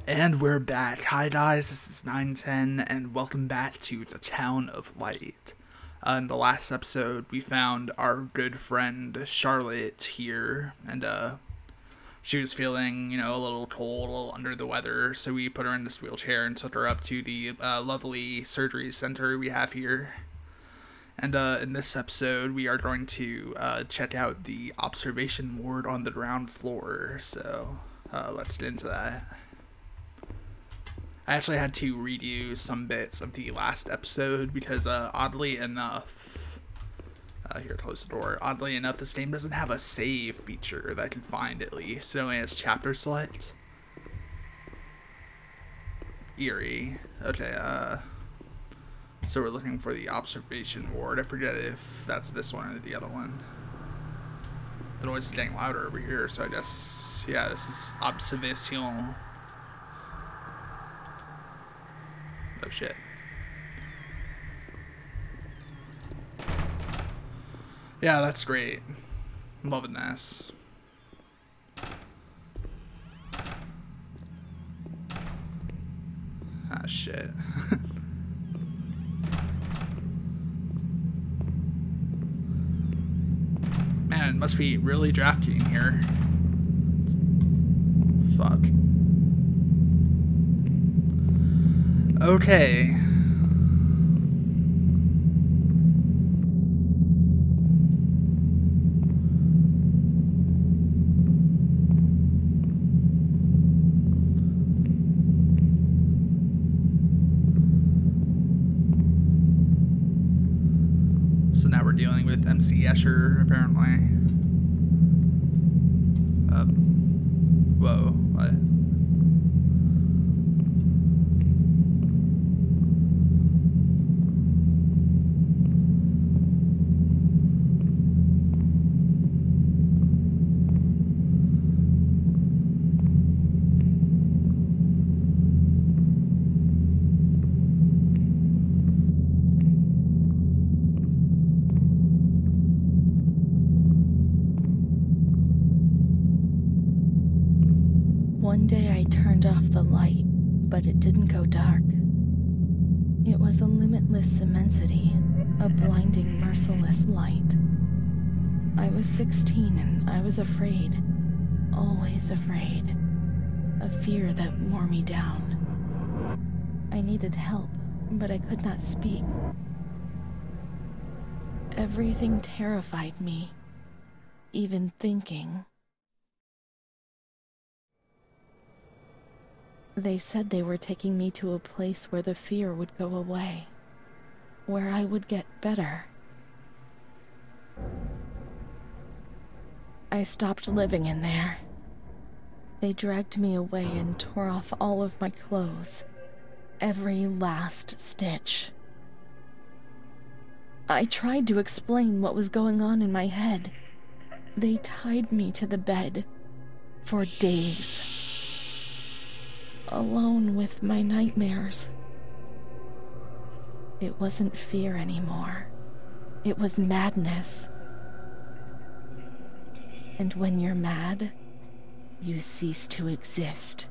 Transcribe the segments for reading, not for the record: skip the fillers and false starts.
And we're back. Hi guys, this is Nineten, and welcome back to the Town of Light. In the last episode, we found our good friend Charlotte here, and she was feeling, a little cold, a little under the weather, so we put her in this wheelchair and took her up to the lovely surgery center we have here. And in this episode, we are going to check out the observation ward on the ground floor, so let's get into that. I actually had to redo some bits of the last episode because, oddly enough, here, close the door. Oddly enough, this game doesn't have a save feature that I can find, at least. It only has chapter select. Eerie. Okay, so we're looking for the observation ward. I forget if that's this one or the other one. The noise is getting louder over here, so I guess, yeah, this is observation. Oh shit. Yeah, that's great. I'm loving this. Ah, shit. Man, it must be really drafty in here. Fuck. Okay. So now we're dealing with MC Escher, apparently. Whoa, what? One day I turned off the light, but it didn't go dark. It was a limitless immensity, a blinding, merciless light. I was 16 and I was afraid, always afraid, a fear that wore me down. I needed help, but I could not speak. Everything terrified me, even thinking. They said they were taking me to a place where the fear would go away, where I would get better. I stopped living in there. They dragged me away and tore off all of my clothes, every last stitch. I tried to explain what was going on in my head. They tied me to the bed for days. Alone with my nightmares. It wasn't fear anymore. It was madness. And when you're mad, you cease to exist.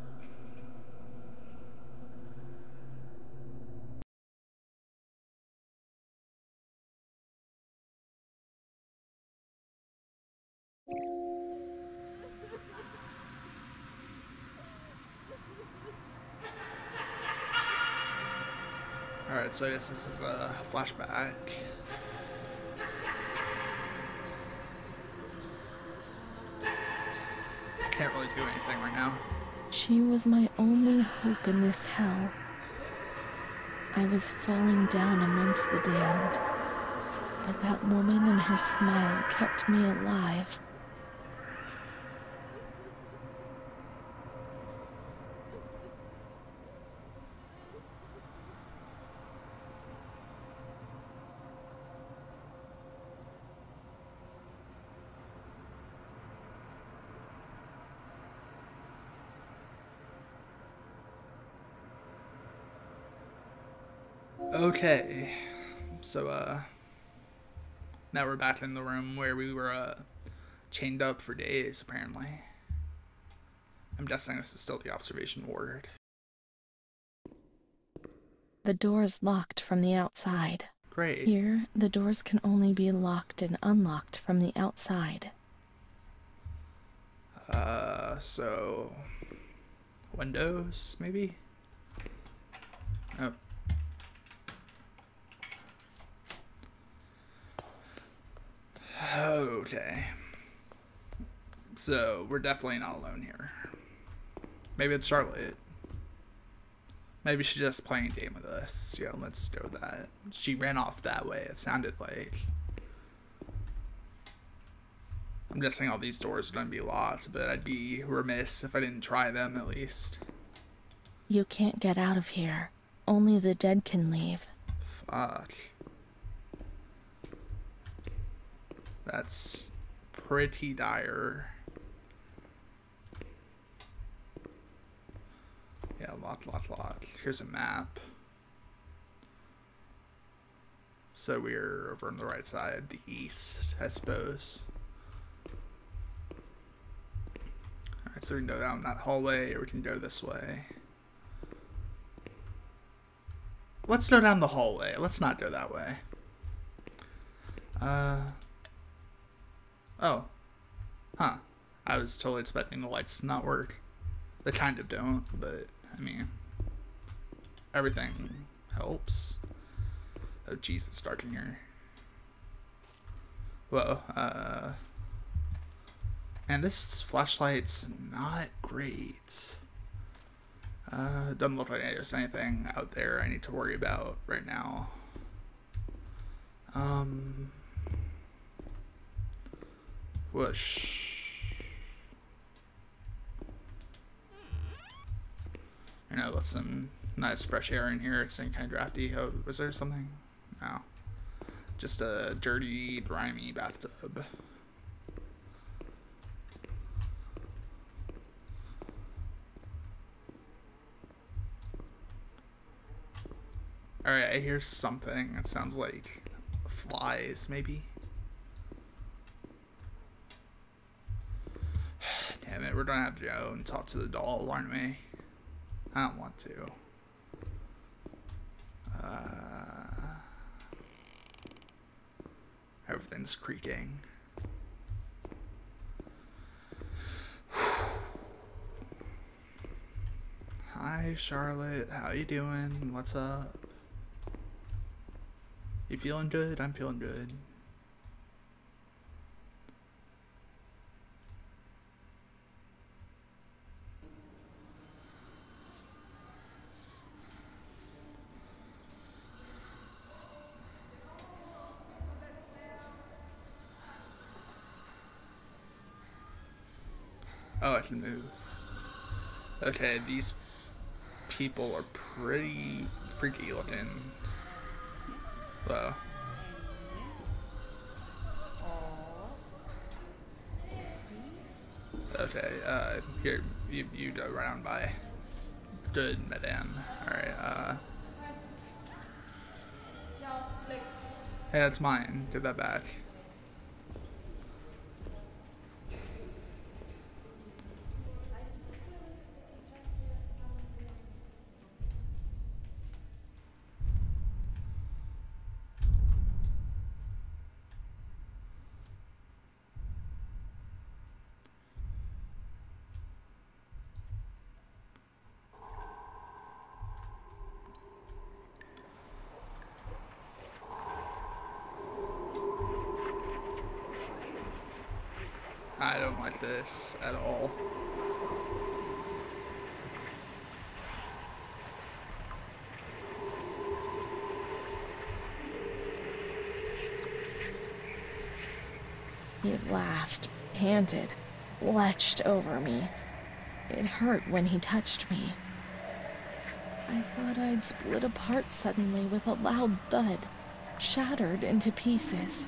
Alright, so I guess this is a flashback. Can't really do anything right now. She was my only hope in this hell. I was falling down amongst the damned, but that woman and her smile kept me alive. Okay, so now we're back in the room where we were chained up for days, apparently. I'm guessing this is still the observation ward. The door's locked from the outside. Great. Here, the doors can only be locked and unlocked from the outside. So windows, maybe? Oh. Okay. So we're definitely not alone here. Maybe it's Charlotte. Maybe she's just playing a game with us. Yeah, let's go with that. She ran off that way, it sounded like. I'm guessing all these doors are going to be locked, but I'd be remiss if I didn't try them at least. You can't get out of here. Only the dead can leave. Fuck. That's pretty dire. Yeah, locked. Here's a map. So we're over on the right side, the east, I suppose. Alright, so we can go down that hallway, or we can go this way. Let's go down the hallway. Let's not go that way. Oh. Huh. I was totally expecting the lights to not work. They kind of don't, but, I mean, everything helps. Oh, jeez, it's dark in here. Whoa, and this flashlight's not great. Doesn't look like there's anything out there I need to worry about right now. Whoosh. You know, let some nice fresh air in here. It's kind of drafty. Oh, was there something? No. Just a dirty, grimy bathtub. Alright, I hear something. It sounds like flies, maybe? Damn it, we're gonna have to go and talk to the doll, aren't we? I don't want to. Everything's creaking. Hi, Charlotte. How you doing? What's up? You feeling good? I'm feeling good. Oh, I can move. Okay, these people are pretty freaky looking. Whoa. Okay, here, you go around by. Good, madame. Alright, hey, that's mine. Give that back. I don't like this at all. He laughed, panted, lurched over me. It hurt when he touched me. I thought I'd split apart suddenly with a loud thud, shattered into pieces.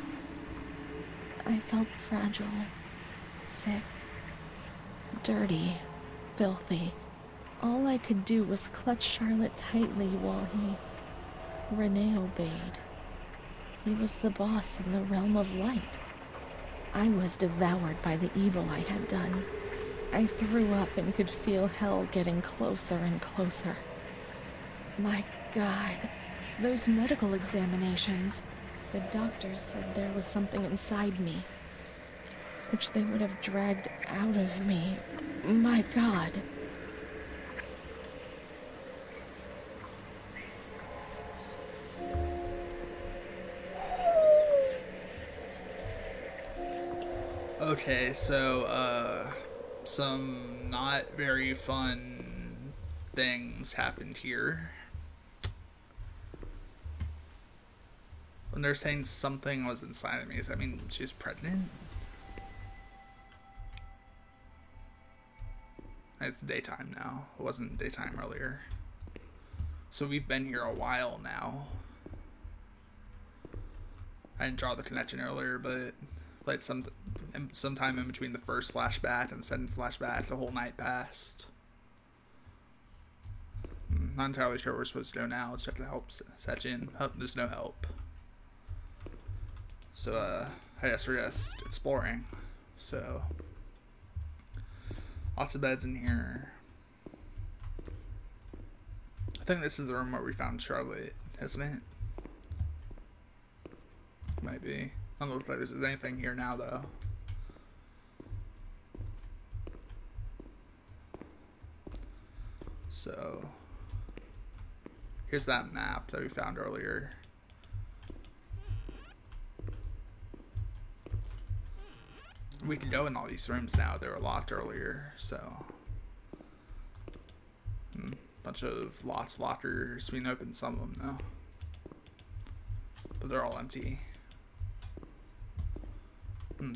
I felt fragile, sick, dirty, filthy. All I could do was clutch Charlotte tightly while Renee obeyed. He was the boss in the realm of light. I was devoured by the evil I had done. I threw up and could feel hell getting closer and closer. My God. Those medical examinations. The doctors said there was something inside me, which they would have dragged out of me. My God. Okay, so, some not very fun things happened here. When they're saying something was inside of me, does that mean she's pregnant? It's daytime now. It wasn't daytime earlier. So we've been here a while now. I didn't draw the connection earlier, but like sometime in between the first flashback and the second flashback, the whole night passed. Not entirely sure where we're supposed to go now. Let's check the help section. Oh, there's no help. So, I guess we're just exploring. So, lots of beds in here. I think this is the room where we found Charlotte, isn't it? Might be. I don't look like there's anything here now, though. So, here's that map that we found earlier. We can go in all these rooms now. They were locked earlier, so. Bunch of lockers. We can open some of them now. But they're all empty.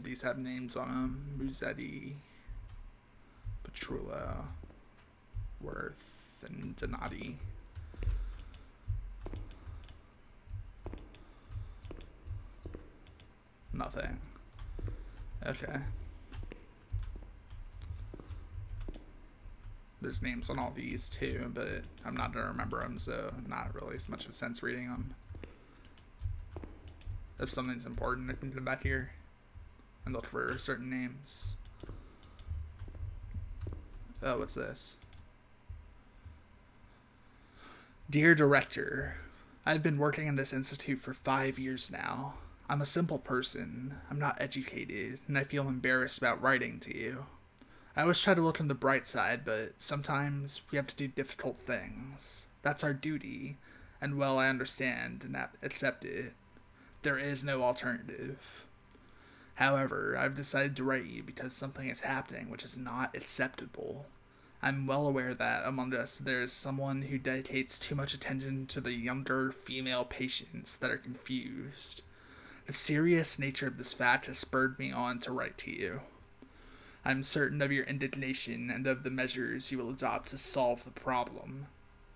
These have names on them. Musetti, Petrula, Worth, and Donati. Nothing. Okay. There's names on all these too, but I'm not gonna remember them, so not really as much of a sense reading them. If something's important, I can come back here and look for certain names. Oh, what's this? Dear Director, I've been working in this institute for 5 years now. I'm a simple person, I'm not educated, and I feel embarrassed about writing to you. I always try to look on the bright side, but sometimes we have to do difficult things. That's our duty, and well, I understand and accept it. There is no alternative. However, I've decided to write you because something is happening which is not acceptable. I'm well aware that among us there is someone who dedicates too much attention to the younger female patients that are confused. The serious nature of this fact has spurred me on to write to you. I'm certain of your indignation and of the measures you will adopt to solve the problem.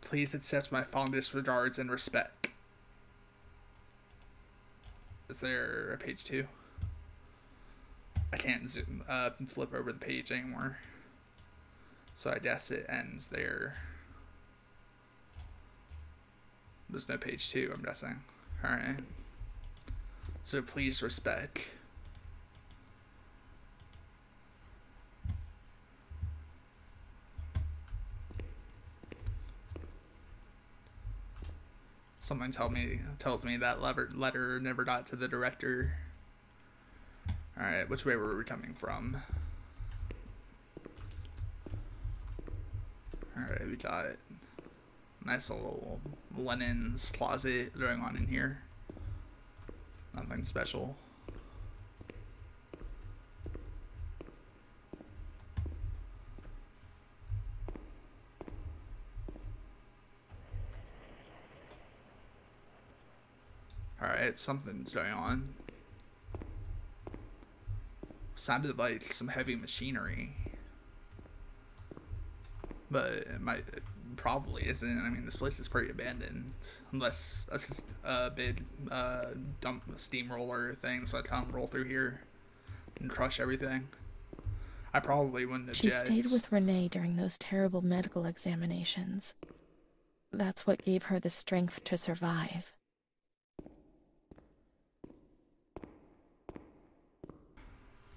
Please accept my fondest regards and respect. Is there a page 2? I can't zoom flip over the page anymore. So I guess it ends there. There's no page 2, I'm guessing. Alright. So please respect. Something tells me that letter never got to the director. Alright, which way were we coming from? Alright, we got nice little linens closet going on in here. Nothing special. Alright, something's going on. Sounded like some heavy machinery. But it probably isn't. I mean, this place is pretty abandoned. Unless a big dump steamroller thing, so I come roll through here and crush everything. I probably wouldn't have She stayed with Renee during those terrible medical examinations. That's what gave her the strength to survive.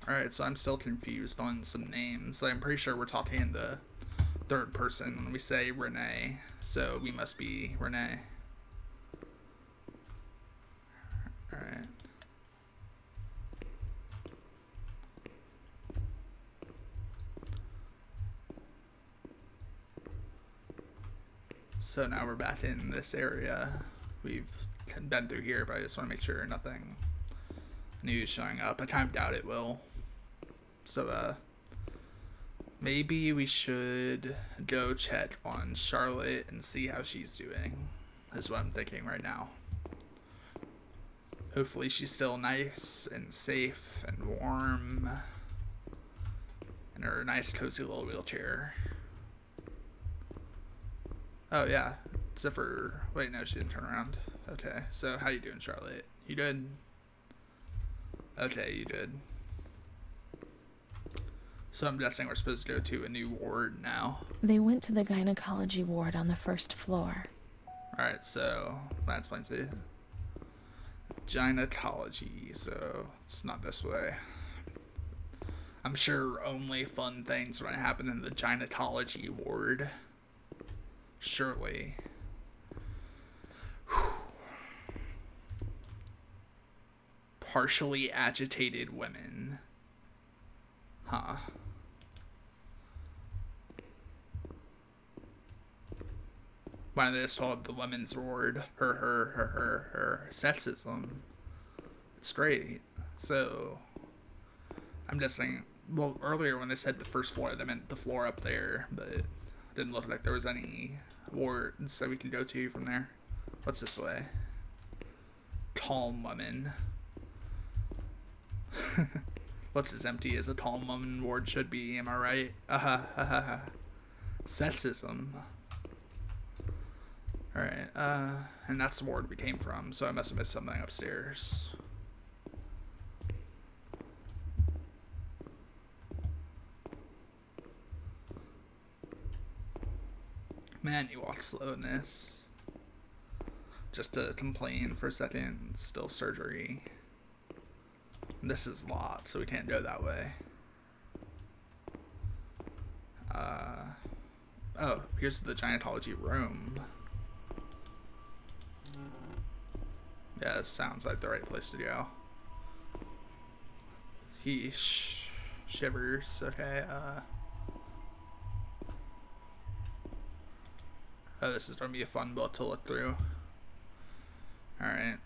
Alright, so I'm still confused on some names. I'm pretty sure we're talking in the third person when we say Renee. So we must be Renee. Alright. So now we're back in this area. We've been through here, but I just want to make sure nothing new is showing up. I kind of doubt it will. So, maybe we should go check on Charlotte and see how she's doing, is what I'm thinking right now. Hopefully she's still nice and safe and warm in her nice cozy little wheelchair. Oh yeah, except for, wait, no, she didn't turn around. Okay, so how you doing, Charlotte? You good? Okay, you good. So I'm guessing we're supposed to go to a new ward now. They went to the gynecology ward on the first floor. Alright, so that explains it. Gynecology, so it's not this way. I'm sure only fun things are going to happen in the gynecology ward. Surely. Whew. Partially agitated women. Huh. Why don't they just call it the women's ward? Her sexism. It's great. So, I'm just saying, well, earlier when they said the first floor, they meant the floor up there, but it didn't look like there was any wards that we could go to from there. What's this way? Calm woman. What's as empty as a calm woman ward should be, am I right? Sexism. Alright, and that's the ward we came from, so I must have missed something upstairs. Man, you walk slow in this. Just to complain for a second, it's still surgery. And this is locked, so we can't go that way. Oh, here's the gynecology room. Yeah, it sounds like the right place to go. Yeesh. Shivers, okay, oh, this is gonna be a fun book to look through. Alright.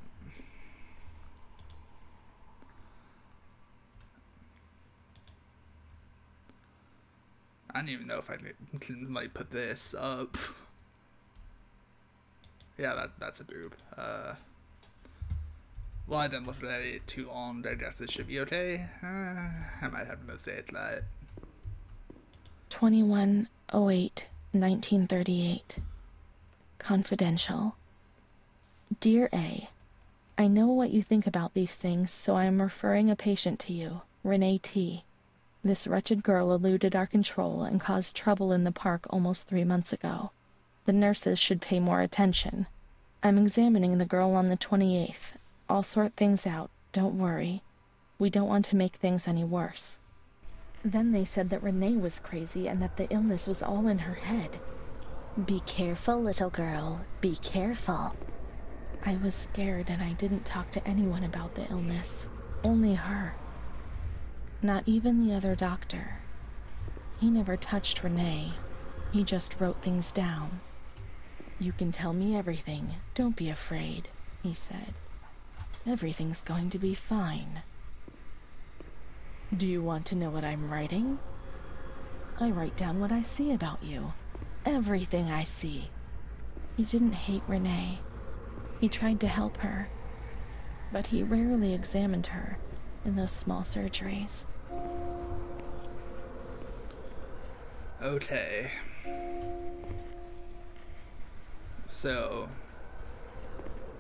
I don't even know if I can like put this up. Yeah, that's a boob. Well, I didn't look at it too long. I guess it should be okay. I might have to say it's that. 2108-1938. Confidential. Dear A, I know what you think about these things, so I am referring a patient to you, Renee T. This wretched girl eluded our control and caused trouble in the park almost 3 months ago. The nurses should pay more attention. I'm examining the girl on the 28th. I'll sort things out, don't worry. We don't want to make things any worse. Then they said that Renee was crazy and that the illness was all in her head. Be careful, little girl. Be careful. I was scared and I didn't talk to anyone about the illness. Only her. Not even the other doctor. He never touched Renee. He just wrote things down. You can tell me everything. Don't be afraid, he said. Everything's going to be fine. Do you want to know what I'm writing? I write down what I see about you. Everything I see. He didn't hate Renee. He tried to help her. But he rarely examined her in those small surgeries. Okay. So,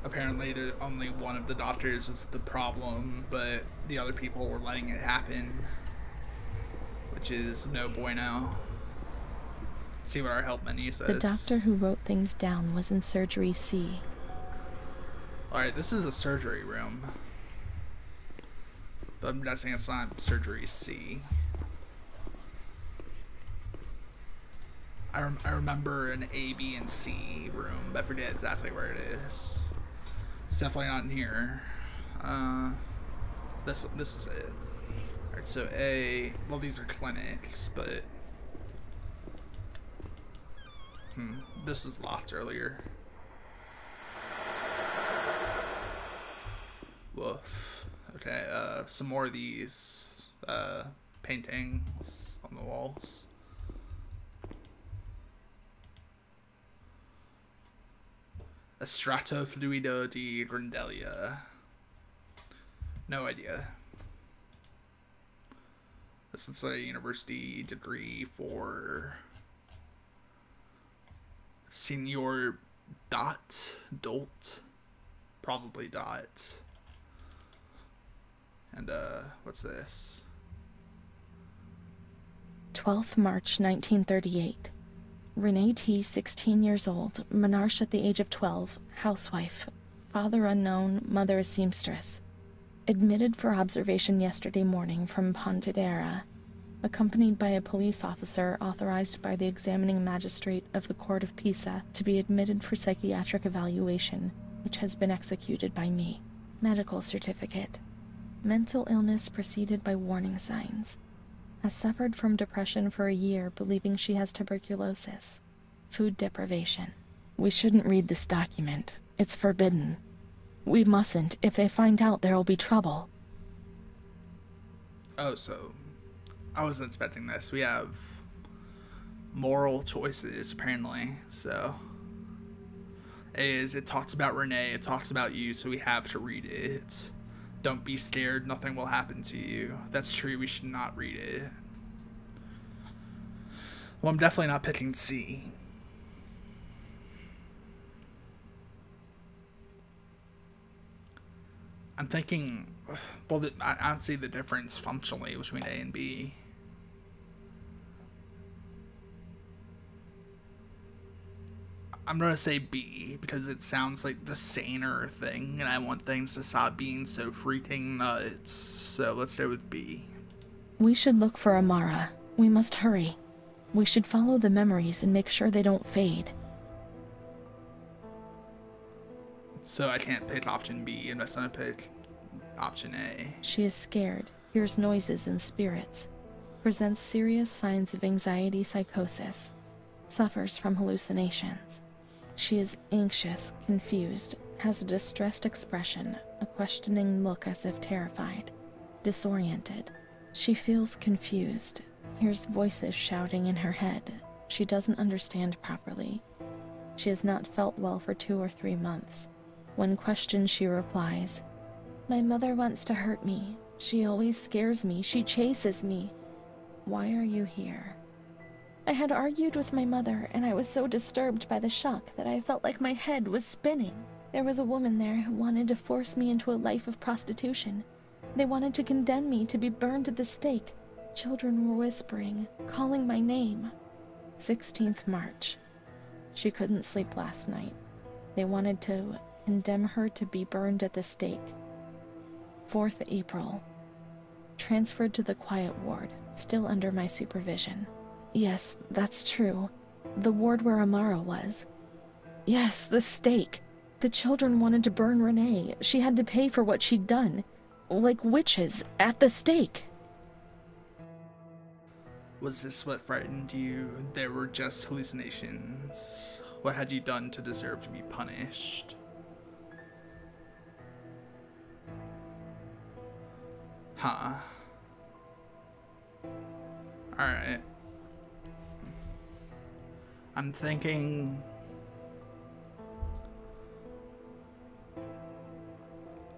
apparently only one of the doctors was the problem, but the other people were letting it happen, which is no bueno. Let's see what our help menu says. The doctor who wrote things down was in surgery C. Alright, this is a surgery room, but I'm guessing it's not surgery C. I remember an A, B, and C room, but I forget exactly where it is. It's definitely not in here. Uh, this is it. Alright, so A, well, these are clinics, but this is locked earlier. Woof. Okay, some more of these paintings on the walls. A Stratofluido di Grandelia. No idea. This is a university degree for Senior Dolt. Probably Dot. And, what's this? 12th March 1938. Renee T., 16 years old, Menarche at the age of 12, housewife, father unknown, mother a seamstress. Admitted for observation yesterday morning from Pontedera, accompanied by a police officer authorized by the examining magistrate of the Court of Pisa to be admitted for psychiatric evaluation, which has been executed by me. Medical certificate. Mental illness preceded by warning signs. Has suffered from depression for a year, believing she has tuberculosis. Food deprivation. We shouldn't read this document. It's forbidden. We mustn't. If they find out, there'll be trouble. Oh, so I wasn't expecting this. We have moral choices, apparently. So it talks about Renee, it talks about you, so we have to read it. Don't be scared, nothing will happen to you. That's true, we should not read it. Well, I'm definitely not picking C. I'm thinking, well, I don't see the difference functionally between A and B. I'm gonna say B, because it sounds like the saner thing, and I want things to stop being so freaking nuts. So let's go with B. We should look for Amara. We must hurry. We should follow the memories and make sure they don't fade. So I can't pick option B unless I pick option A. She is scared, hears noises and spirits, presents serious signs of anxiety psychosis, suffers from hallucinations. She is anxious, confused, has a distressed expression, a questioning look as if terrified, disoriented. She feels confused, hears voices shouting in her head. She doesn't understand properly. She has not felt well for 2 or 3 months. When questioned, she replies, "My mother wants to hurt me. She always scares me. She chases me. Why are you here?" I had argued with my mother, and I was so disturbed by the shock that I felt like my head was spinning. There was a woman there who wanted to force me into a life of prostitution. They wanted to condemn me to be burned at the stake. Children were whispering, calling my name. 16th March. She couldn't sleep last night. They wanted to condemn her to be burned at the stake. 4th April. Transferred to the quiet ward, still under my supervision. Yes, that's true. The ward where Amara was. Yes, the stake. The children wanted to burn Renee. She had to pay for what she'd done. Like witches, at the stake. Was this what frightened you? There were just hallucinations. What had you done to deserve to be punished? Huh. Alright. I'm thinking...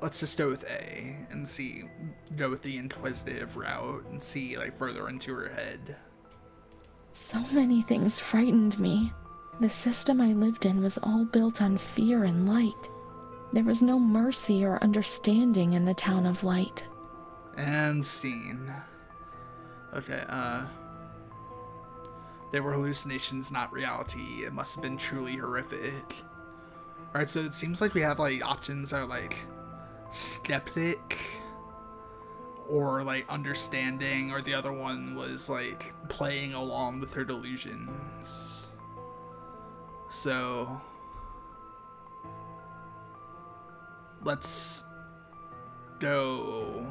Let's just go with A and see, go with the inquisitive route and see like further into her head. So many things frightened me. The system I lived in was all built on fear and light. There was no mercy or understanding in the town of light. And scene. Okay, they were hallucinations, not reality. It must have been truly horrific. Alright, so it seems like we have like options that are like skeptic or like understanding, or the other one was like playing along with her delusions. So let's go...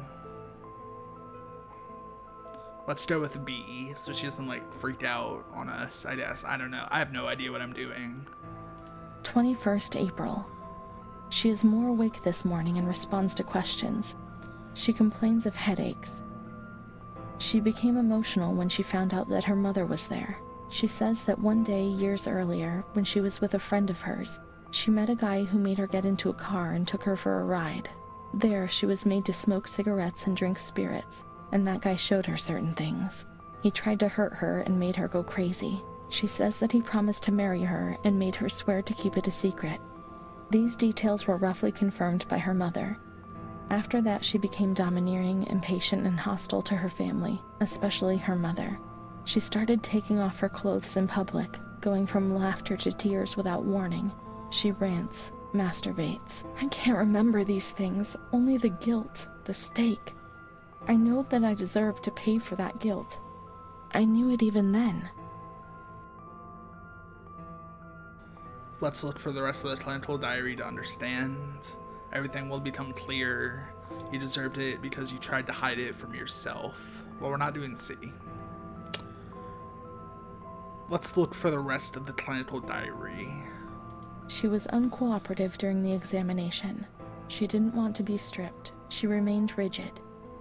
Let's go with B, so she doesn't, like, freak out on us, I guess. I don't know. I have no idea what I'm doing. 21st April. She is more awake this morning and responds to questions. She complains of headaches. She became emotional when she found out that her mother was there. She says that one day, years earlier, when she was with a friend of hers, she met a guy who made her get into a car and took her for a ride. There, she was made to smoke cigarettes and drink spirits, and that guy showed her certain things. He tried to hurt her and made her go crazy. She says that he promised to marry her and made her swear to keep it a secret. These details were roughly confirmed by her mother. After that, she became domineering, impatient, and hostile to her family, especially her mother. She started taking off her clothes in public, going from laughter to tears without warning. She rants, masturbates. I can't remember these things, only the guilt, the stake. I know that I deserve to pay for that guilt. I knew it even then. Let's look for the rest of the clinical diary to understand. Everything will become clear. You deserved it because you tried to hide it from yourself. Well, we're not doing C. Let's look for the rest of the clinical diary. She was uncooperative during the examination. She didn't want to be stripped. She remained rigid.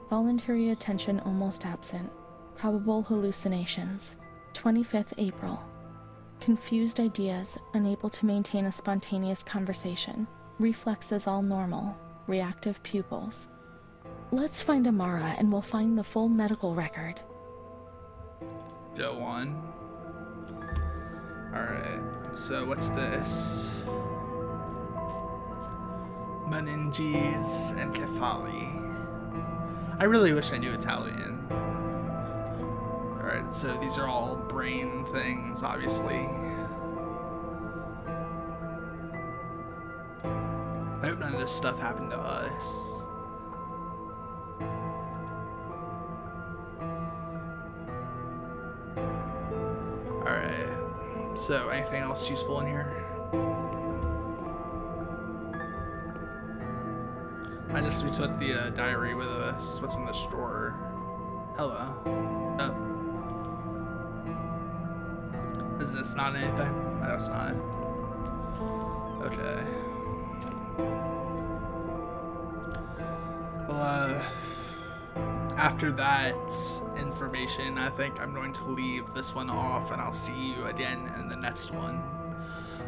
Voluntary attention almost absent. Probable hallucinations. 25th April. Confused ideas, unable to maintain a spontaneous conversation. Reflexes all normal. Reactive pupils. Let's find Amara and we'll find the full medical record. Go on. Alright, so what's this? Meninges and Kefali. I really wish I knew Italian. Alright, so these are all brain things, obviously. I hope none of this stuff happened to us. Alright, so anything else useful in here? I just retook the diary with us. What's in this drawer? Hello. Oh. Is this not anything? No, it's not. Okay. Well, after that information, I think I'm going to leave this one off, and I'll see you again in the next one.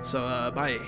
So, bye.